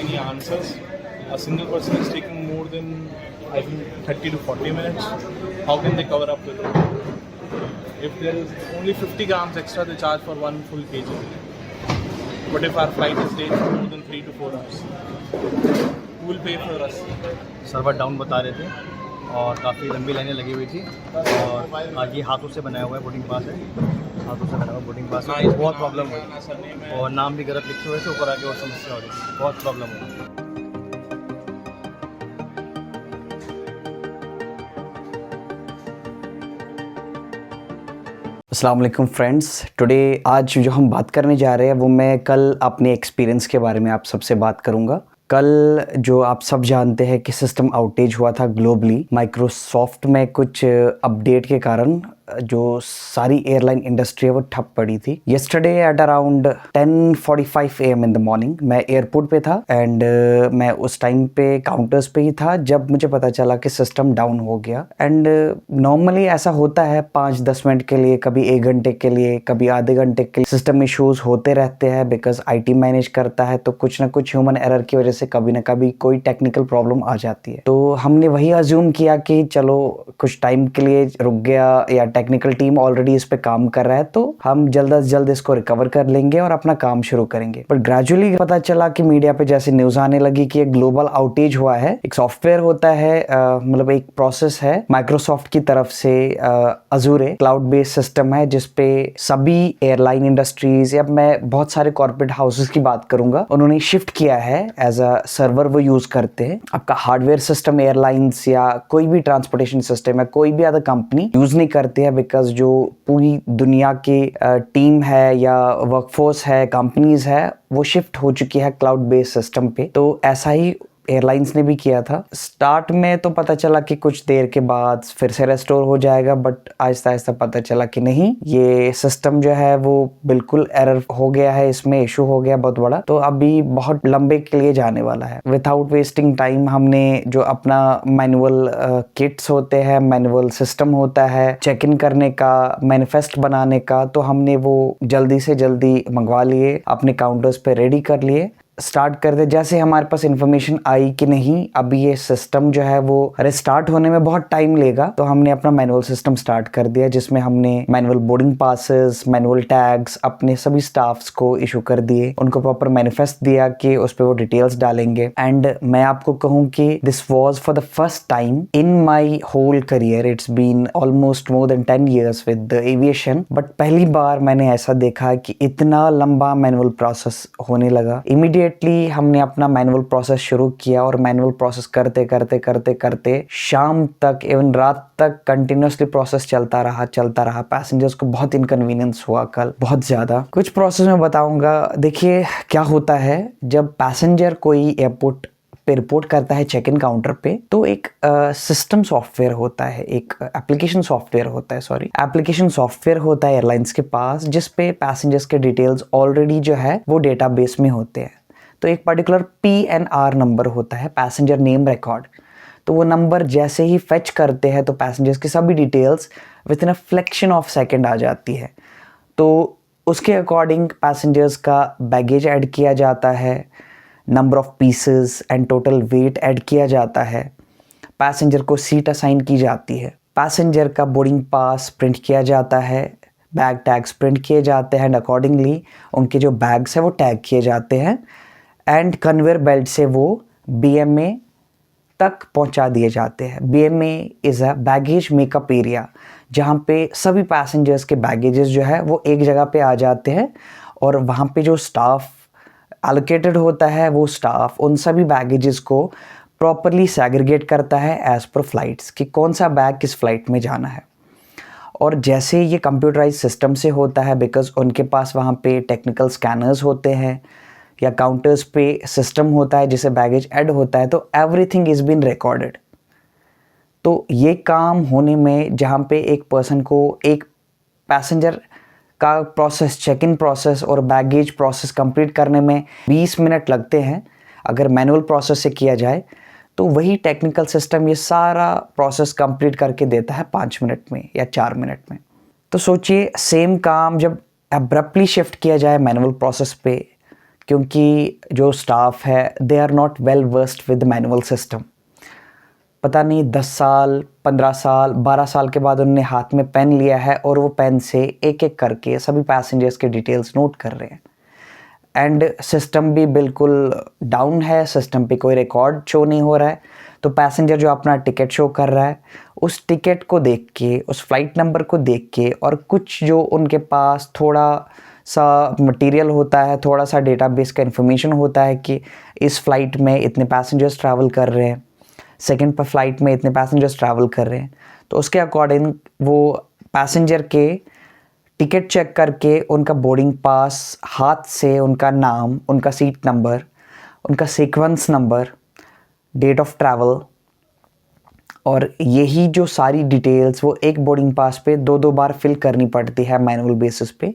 any answers. A single person is taking more than, I think, 30 to 40 minutes. How can they cover up with it? If there is only 50 grams extra, they charge for 1 full kg. But if our flight is delayed for more than 3 to 4 hours, who will pay for us? Server down बता रहे थे और काफ़ी लंबी लाइनें लगी हुई थी और आगे हाथों से बनाया हुआ है बोर्डिंग पास है, हाथों से बना हुआ बोर्डिंग पास है। बहुत प्रॉब्लम हुई और नाम भी गलत लिखे हुए थे, ऊपर आके और समस्या हो रही, बहुत प्रॉब्लम हुई। अस्सलाम वालेकुम फ्रेंड्स, टुडे आज जो हम बात करने जा रहे हैं वो मैं कल अपने एक्सपीरियंस के बारे में आप सबसे बात करूंगा। कल जो आप सब जानते हैं कि सिस्टम आउटेज हुआ था ग्लोबली, माइक्रोसॉफ्ट में कुछ अपडेट के कारण जो सारी एयरलाइन इंडस्ट्री है वो ठप पड़ी थी। Yesterday at around 10:45 AM in the morning मैं एयरपोर्ट पे था एंड मैं उस टाइम पे काउंटर्स पे ही था जब मुझे पता चला कि सिस्टम डाउन हो गया। एंड नॉर्मली ऐसा होता है 5-10 मिनट के लिए, कभी 1 घंटे के लिए, कभी आधे घंटे के लिए सिस्टम इश्यूज होते रहते हैं बिकॉज IT मैनेज करता है, तो कुछ ना कुछ ह्यूमन एरर की वजह से कभी ना कभी कोई टेक्निकल प्रॉब्लम आ जाती है। तो हमने वही अज्यूम किया कि चलो कुछ टाइम के लिए रुक गया या टेक्निकल टीम ऑलरेडी इस पे काम कर रहा है तो हम जल्द से जल्द इसको रिकवर कर लेंगे और अपना काम शुरू करेंगे। बट ग्रेजुअली पता चला कि मीडिया पे जैसे न्यूज आने लगी कि एक ग्लोबल आउटेज हुआ है। एक सॉफ्टवेयर होता है, मतलब एक प्रोसेस है माइक्रोसॉफ्ट की तरफ से, अजूरे क्लाउड बेस्ड सिस्टम है जिसपे सभी एयरलाइन इंडस्ट्रीज या मैं बहुत सारे कॉर्पोरेट हाउसेस की बात करूंगा, उन्होंने शिफ्ट किया है एज अ सर्वर वो यूज करते हैं। आपका हार्डवेयर सिस्टम एयरलाइंस या कोई भी ट्रांसपोर्टेशन सिस्टम है, कोई भी अदर कंपनी यूज नहीं करते हैं बिकॉज जो पूरी दुनिया की टीम है या वर्कफोर्स है, कंपनीज है, वो शिफ्ट हो चुकी है क्लाउड बेस्ड सिस्टम पे। तो ऐसा ही एयरलाइंस ने भी किया था। स्टार्ट में तो पता चला कि कुछ देर के बाद फिर से रेस्टोर हो जाएगा, बट आहिस्ता आहिस्ता पता चला कि नहीं, ये सिस्टम जो है वो बिल्कुल एरर हो गया है, इसमें इशू हो गया बहुत बड़ा, तो अभी बहुत लंबे के लिए जाने वाला है। विदाउट वेस्टिंग टाइम हमने जो अपना मैनुअल किट्स होते हैं, मैनुअल सिस्टम होता है चेक इन करने का, मैनिफेस्ट बनाने का, तो हमने वो जल्दी से जल्दी मंगवा लिए, अपने काउंटर्स पे रेडी कर लिए, स्टार्ट कर दे। जैसे हमारे पास इंफॉर्मेशन आई कि नहीं अभी ये सिस्टम जो है वो रिस्टार्ट होने में बहुत टाइम लेगा, तो हमने अपना मैनुअल सिस्टम स्टार्ट कर दिया जिसमें हमने manual boarding passes, manual tags अपने सभी स्टाफ्स को इशू कर दिए, उनको प्रॉपर मैनिफेस्ट दिया कि उस पर वो डिटेल्स डालेंगे। एंड मैं आपको कहूँ कि this was for the first time in my whole career, it's been almost more than 10 years with aviation, but पहली बार मैंने ऐसा देखा कि इतना लंबा मैनुअल प्रोसेस होने लगा। इमीडिएटली हमने अपना मैनुअल प्रोसेस शुरू किया और मैनुअल प्रोसेस करते करते करते करते शाम तक, इवन रात तक कंटिन्यूसली प्रोसेस चलता रहा। पैसेंजर्स को बहुत इनकन्वीनियंस हुआ कल, बहुत ज्यादा। कुछ प्रोसेस में बताऊंगा। देखिए क्या होता है जब पैसेंजर कोई एयरपोर्ट पे रिपोर्ट करता है चेक इन काउंटर पे, तो एक सिस्टम सॉफ्टवेयर होता है, एक एप्लीकेशन सॉफ्टवेयर होता है एयरलाइंस के पास, जिस पे पैसेंजर्स के डिटेल्स ऑलरेडी जो है वो डेटाबेस में होते हैं। तो एक पर्टिकुलर PNR नंबर होता है, पैसेंजर नेम रिकॉर्ड, तो वो नंबर जैसे ही फेच करते हैं तो पैसेंजर्स की सभी details within a fraction of second आ जाती है। तो उसके अकॉर्डिंग पैसेंजर्स का बैगेज ऐड किया जाता है, number of pieces and total weight add किया जाता है, पैसेंजर को सीट असाइन की जाती है, पैसेंजर का बोर्डिंग पास प्रिंट किया जाता है, बैग टैग्स प्रिंट किए जाते हैं एंड अकॉर्डिंगली उनके जो बैग्स है वो टैग किए जाते हैं एंड कन्वेयर बेल्ट से वो BMA तक पहुंचा दिए जाते हैं। BMA is a baggage makeup area, जहां पे सभी पैसेंजर्स के बैगेजेस जो है वो एक जगह पे आ जाते हैं और वहां पे जो स्टाफ एलोकेटेड होता है वो स्टाफ उन सभी बैगेजेस को प्रॉपरली सेग्रीगेट करता है एज पर फ्लाइट्स कि कौन सा बैग किस फ्लाइट में जाना है। और जैसे ये कंप्यूटराइज सिस्टम से होता है बिकॉज उनके पास वहाँ पे टेक्निकल स्कैनर्स होते हैं या काउंटर्स पे सिस्टम होता है जिसे बैगेज ऐड होता है, तो एवरीथिंग इज़ बीन रिकॉर्डेड। तो ये काम होने में जहाँ पे एक पर्सन को एक पैसेंजर का प्रोसेस, चेक इन प्रोसेस और बैगेज प्रोसेस कंप्लीट करने में 20 मिनट लगते हैं अगर मैनुअल प्रोसेस से किया जाए, तो वही टेक्निकल सिस्टम ये सारा प्रोसेस कंप्लीट करके देता है 5 मिनट में या 4 मिनट में। तो सोचिए सेम काम जब अब्रप्टली शिफ्ट किया जाए मैनुअल प्रोसेस पे, क्योंकि जो स्टाफ है they are not well versed with manual system. पता नहीं 10 साल 15 साल 12 साल के बाद उन्होंने हाथ में पेन लिया है और वो पेन से एक एक करके सभी पैसेंजर्स के डिटेल्स नोट कर रहे हैं। एंड सिस्टम भी बिल्कुल डाउन है, सिस्टम पे कोई रिकॉर्ड शो नहीं हो रहा है। तो पैसेंजर जो अपना टिकट शो कर रहा है, उस टिकट को देख के, उस फ्लाइट नंबर को देख के, और कुछ जो उनके पास थोड़ा सा मटेरियल होता है, थोड़ा सा डेटाबेस का इन्फॉर्मेशन होता है कि इस फ़्लाइट में इतने पैसेंजर्स ट्रैवल कर रहे हैं, सेकंड पर फ्लाइट में इतने पैसेंजर्स ट्रैवल कर रहे हैं, तो उसके अकॉर्डिंग वो पैसेंजर के टिकट चेक करके उनका बोर्डिंग पास हाथ से उनका नाम, उनका सीट नंबर, उनका sequence number, date of travel, और यही जो सारी डिटेल्स वो एक बोर्डिंग पास पे दो बार फिल करनी पड़ती है मैनुअल बेसिस पे,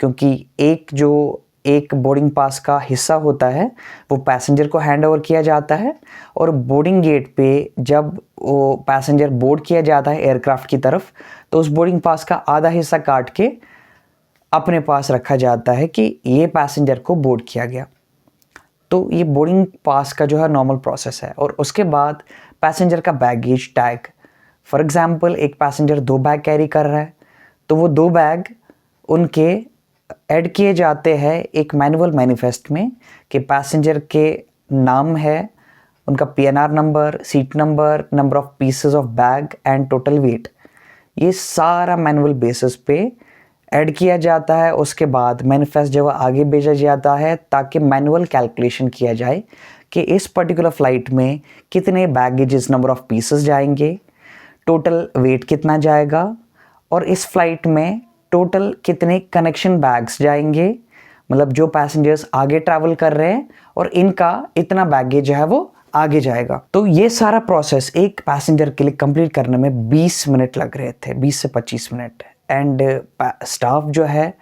क्योंकि एक बोर्डिंग पास का हिस्सा होता है वो पैसेंजर को हैंड ओवर किया जाता है, और बोर्डिंग गेट पे जब वो पैसेंजर बोर्ड किया जाता है एयरक्राफ्ट की तरफ, तो उस बोर्डिंग पास का आधा हिस्सा काट के अपने पास रखा जाता है कि ये पैसेंजर को बोर्ड किया गया। तो ये बोर्डिंग पास का जो है नॉर्मल प्रोसेस है। और उसके बाद पैसेंजर का बैगेज टैग, फॉर एग्जांपल एक पैसेंजर 2 बैग कैरी कर रहा है, तो वो 2 बैग उनके ऐड किए जाते हैं एक मैनुअल मैनिफेस्ट में कि पैसेंजर के नाम है, उनका PNR number, seat number, number of pieces of bag and total wait, ये सारा मैनुअल बेसिस पे ऐड किया जाता है। उसके बाद मैनिफेस्ट जो आगे भेजा जाता है ताकि मैनुअल कैलकुलेशन किया जाए कि इस पर्टिकुलर फ़्लाइट में कितने बैगेजेस, नंबर ऑफ पीसेस जाएंगे, टोटल वेट कितना जाएगा, और इस फ़्लाइट में टोटल कितने कनेक्शन बैग्स जाएंगे, मतलब जो पैसेंजर्स आगे ट्रैवल कर रहे हैं और इनका इतना बैगेज जो है वो आगे जाएगा। तो ये सारा प्रोसेस एक पैसेंजर के लिए कंप्लीट करने में 20 मिनट लग रहे थे, 20 से 25 मिनट। एंड स्टाफ जो है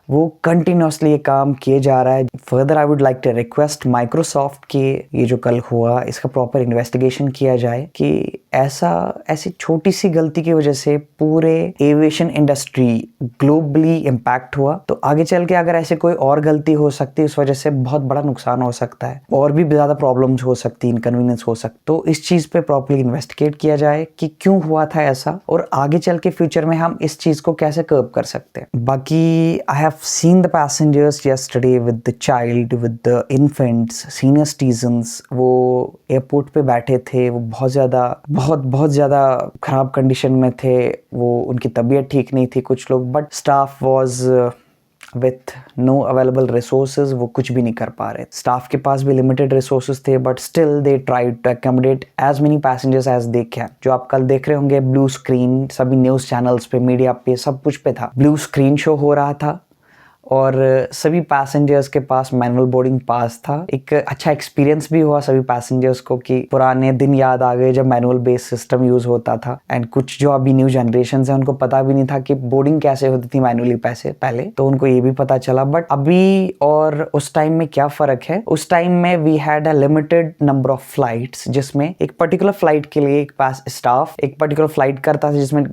वो कंटिन्यूसली ये काम किए जा रहा है। Further I would like to request Microsoft कि ये जो कल हुआ इसका प्रॉपर इन्वेस्टिगेशन किया जाए कि ऐसी छोटी सी गलती की वजह से पूरे एविएशन इंडस्ट्री ग्लोबली इम्पैक्ट हुआ। तो आगे चल के अगर ऐसे कोई और गलती हो सकती है, उस वजह से बहुत बड़ा नुकसान हो सकता है, और भी ज़्यादा प्रॉब्लम्स हो सकती, इनकन्वीनियंस हो सकती। तो इस चीज़ पे प्रॉपरली इन्वेस्टिगेट किया जाए कि क्यों हुआ था ऐसा, और आगे चल के फ्यूचर में हम इस चीज़ को कैसे कर्ब कर सकते हैं। बाकी I have seen the passengers yesterday with the child, with the infants, senior citizens, वो एयरपोर्ट पे बैठे थे, वो बहुत ज़्यादा ख़राब कंडीशन में थे, वो उनकी तबीयत ठीक नहीं थी कुछ लोग, but staff was with no available resources, वो कुछ भी नहीं कर पा रहे। स्टाफ के पास भी लिमिटेड रिसोर्सेज थे, but still they tried to accommodate as many passengers as they can. जो आप कल देख रहे होंगे ब्लू स्क्रीन, सभी न्यूज़ चैनल्स पे, मीडिया पे, सब कुछ पे था, ब्लू स्क्रीन शो हो रहा था, और सभी पैसेंजर्स के पास मैनुअल बोर्डिंग पास था। एक अच्छा एक्सपीरियंस भी हुआ सभी पैसेंजर्स को कि पुराने दिन याद आ गए जब मैनुअल बेस्ड सिस्टम यूज़ होता था। एंड कुछ जो अभी न्यू जनरेशन है उनको पता भी नहीं था कि बोर्डिंग कैसे होती थी मैनुअली पहले, तो उनको ये भी पता चला। बट अभी और उस टाइम में क्या फ़र्क है, उस टाइम में we had a limited number of flights, जिसमें एक पर्टिकुलर फ्लाइट के लिए एक स्टाफ एक पर्टिकुलर फ्लाइट करता था, जिसमें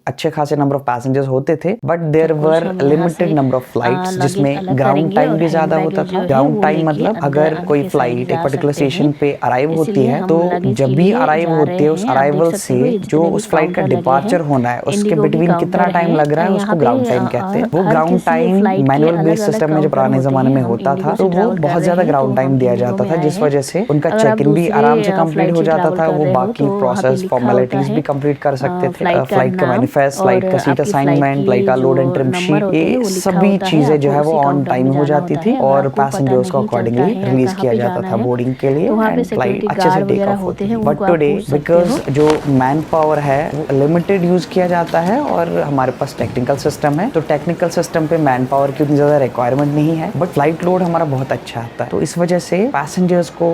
अच्छे खासे नंबर ऑफ पैसेंजर्स होते थे, but there were limited number of flights जिसमें ग्राउंड टाइम भी ज्यादा होता था। ग्राउंड टाइम मतलब अगर कोई फ्लाइट एक पर्टिकुलर स्टेशन पे अराइव होती है, तो जब भी अराइव होती है, उस अराइवल से जो उस फ्लाइट का डिपार्चर होना है उसके बिटवीन कितना टाइम लग रहा है, उसको ग्राउंड टाइम कहते हैं। वो ground time manual based system में जो पुराने जमाने में होता था, तो वो बहुत ज्यादा ग्राउंड टाइम दिया जाता था, जिस वजह से उनका चेक इन भी आराम से कंप्लीट हो जाता था। वो बाकी प्रोसेस फॉर्मेलिटीज भी कंप्लीट कर सकते थे, फ्लाइट का मैनिफेस्ट, फ्लाइट का सीट असाइनमेंट, फ्लाइट का लोड एंड ट्रिम शीट, ये सभी चीजें जो है वो ऑन टाइम हो जाती थी, और पैसेंजर्स को अकॉर्डिंगली रिलीज किया जाता था बोर्डिंग के लिए, एंड फ्लाइट अच्छे से टेक ऑफ होती है। बट टुडे बिकॉज जो मैन पावर है वो लिमिटेड यूज किया जाता है, और हमारे पास टेक्निकल सिस्टम है, तो टेक्निकल सिस्टम पे मैन पावर की उतनी ज्यादा रिक्वायरमेंट नहीं है, बट फ्लाइट लोड हमारा बहुत अच्छा आता है। तो इस वजह से पैसेंजर्स को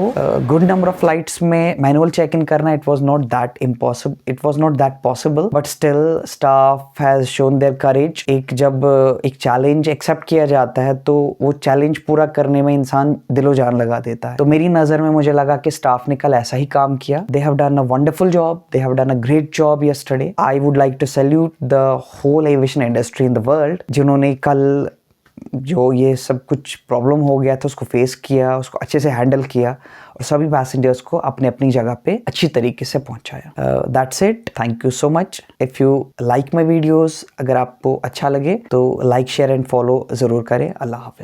गुड नंबर ऑफ फ्लाइट्स में मैनुअल चेक इन करना it was not that possible, but still staff has shown there करेज। जब एक चैलेंज एक्सेप्ट किया जाता है तो वो चैलेंज पूरा करने में इंसान दिलो जान लगा देता है। तो मेरी नजर में मुझे लगा कि स्टाफ ने कल ऐसा ही काम किया। They have done a wonderful job, they have done a great job yesterday. I would like to salute the whole aviation industry in the world, जिन्होंने कल जो ये सब कुछ प्रॉब्लम हो गया था उसको फेस किया, उसको अच्छे से हैंडल किया और सभी पैसेंजर्स को अपने अपनी जगह पे अच्छी तरीके से पहुंचाया। That's it, thank you so much. If you like my videos, अगर आपको अच्छा लगे तो लाइक शेयर एंड फॉलो ज़रूर करें। अल्लाह हाफिज़।